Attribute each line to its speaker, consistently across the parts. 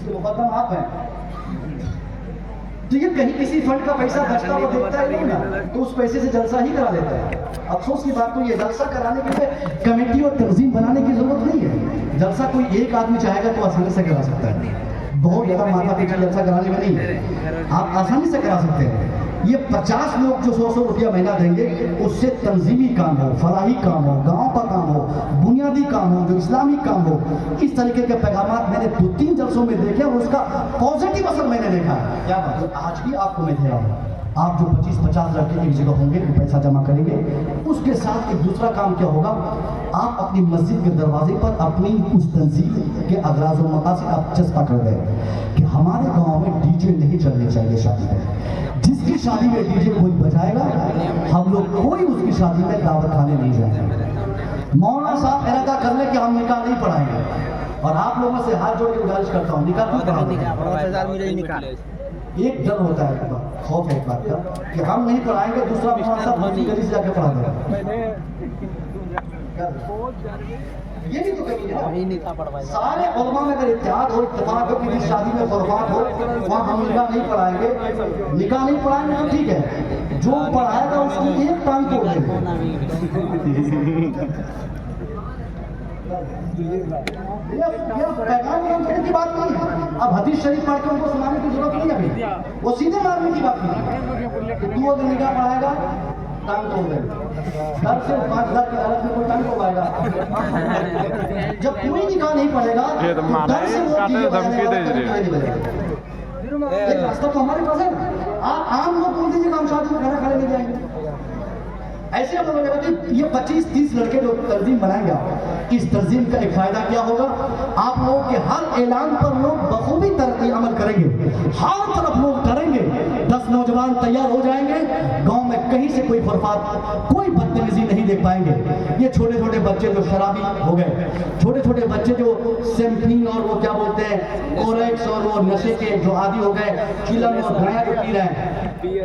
Speaker 1: इसके मुकद्दम आप हैं। तो ये कहीं किसी फंड का पैसा बचता वो देखता ही नहीं ना, तो उस पैसे से जलसा ही करा लेता है। अफसोस की बात तो ये, जलसा कराने के लिए कमेटी और तंजीम बनाने की जरूरत नहीं है। जलसा कोई एक आदमी चाहेगा तो आसानी से करा सकता है, बहुत ज़्यादा माथा पीछा जलसा कराने में नहीं है, आप आसानी से करा सकते हैं। ये 50 लोग जो 100-100 रुपया महीना देंगे, उससे तंजीमी काम हो, फलाही काम हो, गाँव का काम हो, बुनियादी काम हो, जो इस्लामी काम हो, इस तरीके के पैगाम मैंने 2-3 जलसों में देखे और उसका पॉजिटिव असर मैंने देखा। क्या बात, आज भी आपको मैं दे रहा हूँ। आप जो 25-50 लड़के एक जगह होंगे, वो पैसा जमा करेंगे, उसके साथ एक दूसरा काम क्या होगा, आप अपनी मस्जिद के दरवाजे पर अपनी उस तंजीम के अगराज व मकासद आप चस्पा कर दें कि हमारे गांव में डीजे नहीं चलने चाहिए शादी में। जिसकी शादी में डीजे कोई बजाएगा, हम लोग कोई उसकी शादी में दावत खाने नहीं जाएंगे। मौलाना साहब इरादा कर ले कि हम निकाह नहीं पढ़ाएंगे, और आप लोगों से हाथ जोड़ के गुजारिश करता हूँ, निकाह क्यों पढ़ाएंगे? एक डर होता है, खौफ है एक बात का कि हम नहीं पढ़ाएंगे, दूसरा मौलाना साहब दूसरी गली से जाके पढ़ा देगा। ये भी तो कहीं है, सारे उलमा में अगर इत्तेहाद हो, इत्तेफाक हो कि शादी में खुरफात हो, वहाँ हम निकाह नहीं पढ़ाएंगे, निकाह नहीं पढ़ाएंगे तो ठीक है, जो पढ़ाएगा उसकी एक टांग तोड़ देंगे। पैगाम की बात नहीं है, अब हदीस शरीफ पढ़ के उनको सुनाने की जरूरत नहीं है अभी, वो सीधे मारने की बात नहीं। तू अगर निकाह पढ़ाएगा टांग तोड़ देगा, घर से 5,000 की हालत में कोई टांग तोड़ाएगा। जब कोई निकाह नहीं पढ़ेगा तो घर से वो एक रास्ता तो हमारे पास है। आप आम लोग बोल दीजिएगा हम शादी में खाना खाने नहीं जाएंगे, ऐसे हम लोग कि ये 25-30 लड़के जो तंजीम बनाएंगे, इस तंजीम का एक फायदा क्या होगा, आप लोगों के हर ऐलान पर लोग बखूबी तरक्की अमल करेंगे, हर तरफ लोग करेंगे, 10 नौजवान तैयार हो जाएंगे, गांव में कहीं से कोई फरफात, कोई बदतमीजी नहीं देख पाएंगे। ये छोटे छोटे बच्चे जो शराबी हो गए, छोटे छोटे बच्चे जो सेम्फिन और वो क्या बोलते हैं ओरेक्स और वो नशे के जो आदि हो गए, चिलम और गाया जो पी रहे हैं,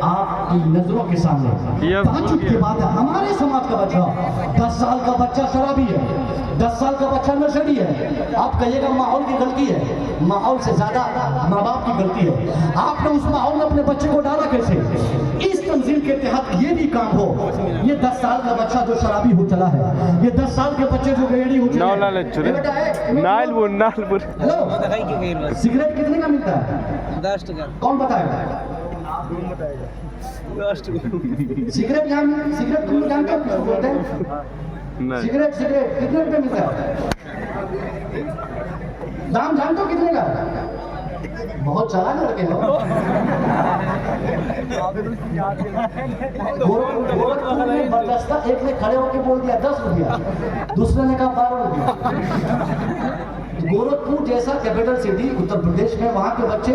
Speaker 1: आपकी नजरों के सामने ताज्जुब की बात है, हमारे समाज का बच्चा 10 साल का बच्चा शराबी है, 10 साल का बच्चा नशेड़ी है। आप कहिएगा माहौल की गलती है, माहौल से ज्यादा माँ बाप की गलती है। आपने उस माहौल में अपने बच्चे को डाला कैसे? इस तंजीम के तहत ये भी काम हो, ये 10 साल का बच्चा जो शराबी हो चला है, ये 10 साल के बच्चे जो गेड़ी हो चले हैं, सिगरेट कितने का मिलता है?
Speaker 2: 10 टका।
Speaker 1: कौन बताएगा? सिगरेट यहाँ सिगरेट तुम जानते हो किसको बोलते हैं? सिगरेट कितने रुपए मिलता है? दाम जानते हो कितने का? बहुत चला लड़के हो। गोरखपुर में बर्दाश्ता एक ने खड़े होकर बोल दिया 10 रुपया, दूसरे ने कहा 12 रुपया। गोरखपुर जैसा कैपिटल सिटी उत्तर प्रदेश में, वहाँ के बच्चे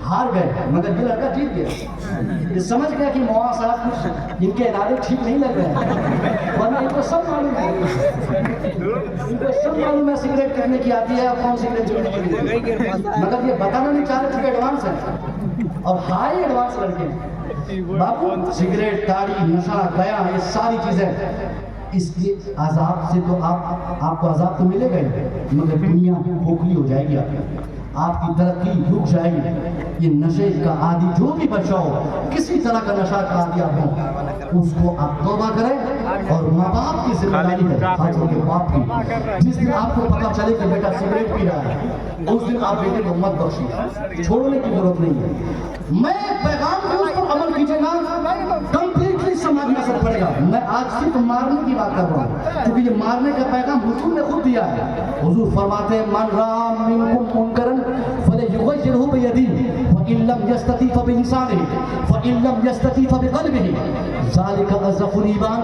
Speaker 1: हार गए, मगर ये लड़का जीत गया। ये समझ गया कि मौलाना साहब कुछ इनके इरादे ठीक नहीं लग रहे हैं, वरना इनको सब मालूम है, इनको सब मालूम है सिगरेट करने की आती है, कौन सिगरेट छोड़ने की, मगर ये बताना नहीं चाह रहे थे एडवांस है और हाई एडवांस लड़के। बाबू सिगरेट, ताड़ी, नशा, गया, ये सारी चीजें, इसके आजाब से तो आपको आजाब तो मिलेगा ही, मगर दुनिया खोखली हो जाएगी, आपकी तरक्की रुक जाएगी। ये नशे का आदि जो भी बच्चा हो, किसी तरह का नशा का आदि आप हो, उसको आप तौबा करें, और माँ बाप की जिम्मेदारी है, खासतौर के बाप की। जिस दिन आपको पता चले कि बेटा सिगरेट पी रहा है, उस दिन आप बेटे को मत बख्शिए, छोड़ने की जरूरत नहीं है। मैं पैगाम के उस पर अमल कीजिएगा, कंप्लीटली समाज में असर पड़ेगा। मैं आज सिर्फ मारने की बात कर रहा हूँ, क्योंकि ये मारने का पैगाम हुजूर ने खुद दिया है। हुजूर फरमाते हैं मन राम मिनकुम मुनकरन फलयुगय्यिरहु बियदिही व इन लम यस्तती फबिलिसानिही व इन लम यस्तती फबिक़ल्बिही ज़ालिका अज़फ़ुल ईमान।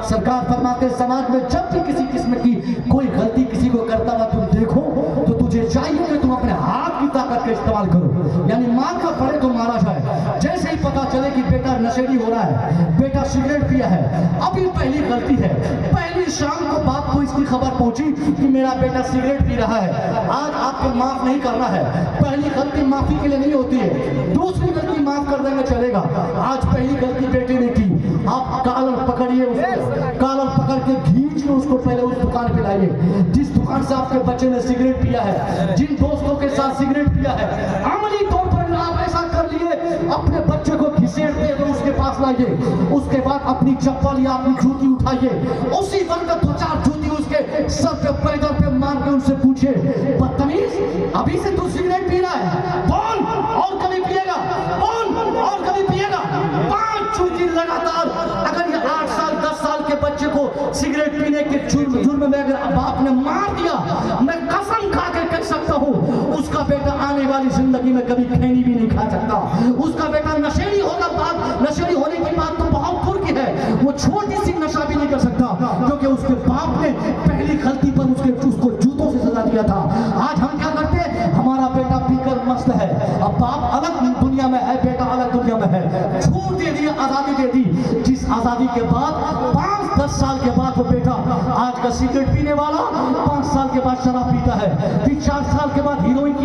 Speaker 1: सरकार फरमाते हैं समाज में जब भी किसी किस्म की कोई गलती किसी को करता हुआ तुम देखो, तो तुझे चाहिए कि तुम अपने हाथ की ताकत का इस्तेमाल करो, यानी मारना पड़े तो मारा जाए। जैसे ही पता चले कि बेटा नशेड़ी हो रहा है, बेटा सिगरेट पिया है, अभी पहली गलती है, पहली शाम को बाप को इसकी खबर पहुंची कि मेरा बेटा सिगरेट पी रहा है, आज आपको माफ नहीं करना है। पहली गलती माफी के लिए नहीं होती है, दूसरी गलती माफ कर देंगे चलेगा। आज पहली गलती बेटे ने की, आप कॉलर पकड़िए उसको, कॉलर पकड़ के खींच के उसको पहले उस दुकान पे लाइए जिस दुकान से आपके बच्चे ने सिगरेट पिया है, जिन दोस्तों के साथ सिगरेट पिया है। अमली तौर पर आप ऐसा कर लिए, अपने बच्चे को घिसेड़ते तो उसके पास लाइए, उसके बाद अपनी चप्पल या अपनी जूती उठाइए, उसी वक्त 2-4 जूती उसके सर पे पैदल पे मार के उनसे पूछे, बदतमीज अभी से तू सिगरेट पी रहा है, बोल और कभी पिएगा, बोल और कभी पिएगा। 5 जूती लगातार। अगर ये 8 साल 10 साल के बच्चे को सिगरेट पीने के जुर्म में अगर बाप ने मार दिया, मैं कसम खा के कह सकता हूँ उसका बेटा आने वाली जिंदगी में कभी खैनी भी नहीं खा सकता। उसका बेटा नशेड़ी होगा, बात नशेड़ी होने की बात तो बहुत दूर की है, वो छोटी सी नशा भी नहीं कर सकता, क्योंकि उसके बाप ने पहली गलती पर उसको जूतों से सजा दिया था। आज हम क्या करते हैं, हमारा बेटा पीकर मस्त है, अब बाप अलग दुनिया में है, बेटा अलग दुनिया में है। छूट दे दी, आजादी दे दी, जिस आजादी के बाद 5-10 साल के बाद वो बेटा आज का सिगरेट पीने वाला 5 साल के बाद शराब पीता है, फिर 4 साल के बाद हीरोइन की